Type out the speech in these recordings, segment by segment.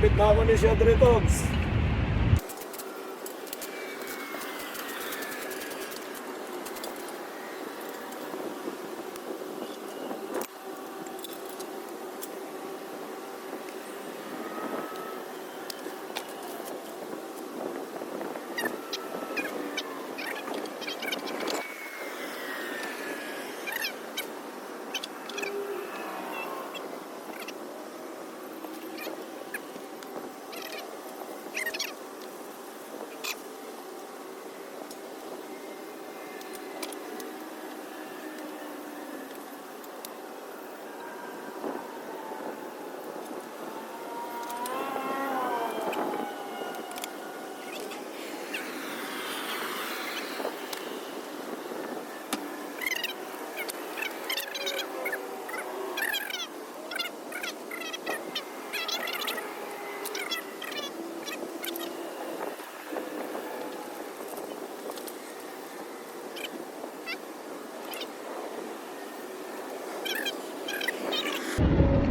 Kabit naman ni siya dre Togs.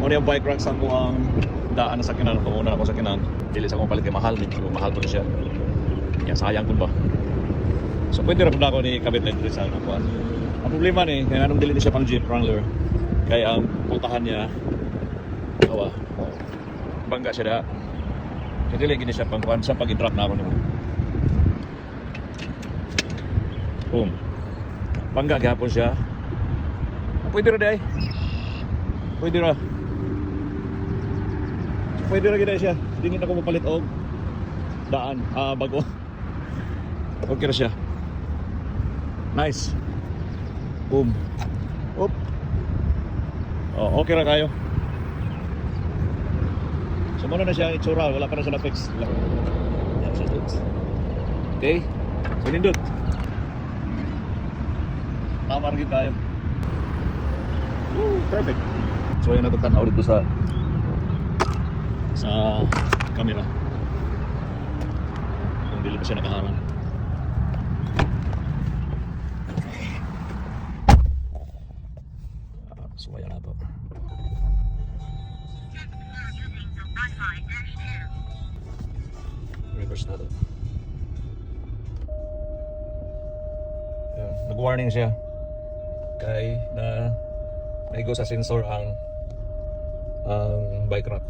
Muna yung bike racks ako ang daan na sakinan. Panguna ako sakinan. Dili sa akong palit kay mahal. So, mahal po na siya. Yan, sayang po ba? So pwede rin po na ako ni kabit na ito sa nakuan. Ang problema ni, kaya anong dili na siya pang Jeep Wrangler. Kaya ang pultahan niya, kawa, bangga siya na. Kaya dili gini siya pang kuan. Sa pag-i-drop na ako nito. Boom. Bangga gihapon siya. Pwede rin dahil. Pwede rin. Pwede rin gina siya. Hindi na ako mapalit og daan. Bago. Okay na siya. Nice. Boom. Oop. Oh, okay na kayo. So muna na siya itsura. Wala pa na siya na-fix. Yan siya. Okay. So nindot. Tama rin tayo. Woo, perfect. So yun natutanaw dito sa camera kung dili pa siya nakaharang. So ayan na to. Reverse na to. Ayan, nag-warning siya kay na naigo sa sensor ang bike rack.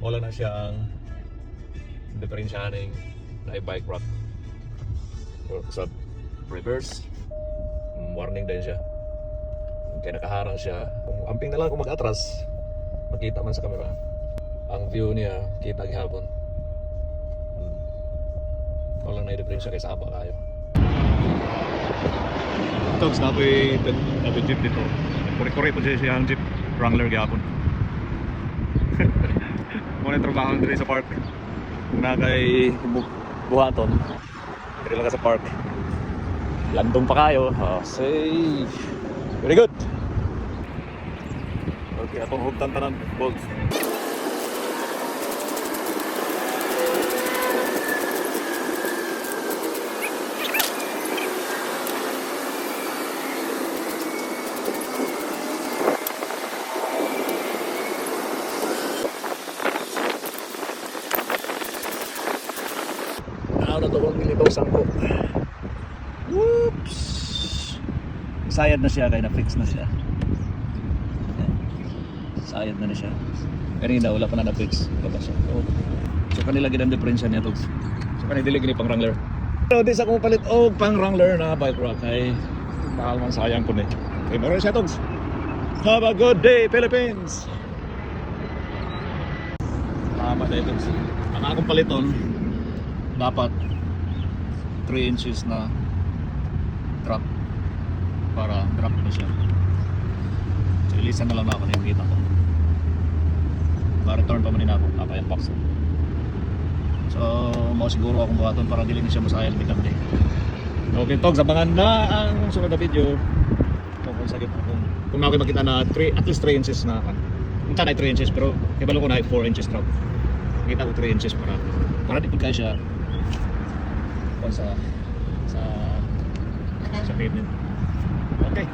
Wala na siya ang diferensyahaning na bike rack. Sa reverse, warning din siya. Kaya nakaharang siya. Amping na lang kung mag-atras, makita man sa camera. Ang view niya, kita gihapon. Wala na diferensya kay sa aba kayo. Togs na ito'y jeep dito. Kuri-kuri po siya ang Jeep Wrangler gihapon. Muna yung trabaho dito sa park. Na kay Buhaton. Dito lang ka sa park. Landong pa kayo. Safe. Very good. Okay, atong hugtan tanan bolts. Na ito kung nilitaw sangko. Whoops! Sayad na siya kaya na-fix na siya. Sayad na siya. Kanina wala pa na na-fix. Wala pa siya. So kanila ginang diferensya niya to. So kanila dili gini pang Wrangler. Pero di sa kong palit og pang Wrangler na bike rack ay mahal man sayang ko ni. Okay, meron siya to. Have a good day, Philippines! Tama na ito. Ang akong paliton dapat 3 inches na drop para drop na siya. So ilisan na lang na ako na yung kita ko. Ma-return pa man din ako kapayang box. So mau siguro akong buhaton para dili na siya masayal bitang day. Okay Togs, abangan na ang sunod na video. Kung sakit kung ako makita na at least 3 inches na kan. Unta na 3 inches pero ibalo ko na 4 inches drop. Kita ko 3 inches para di pagka siya sa pavement. Okay.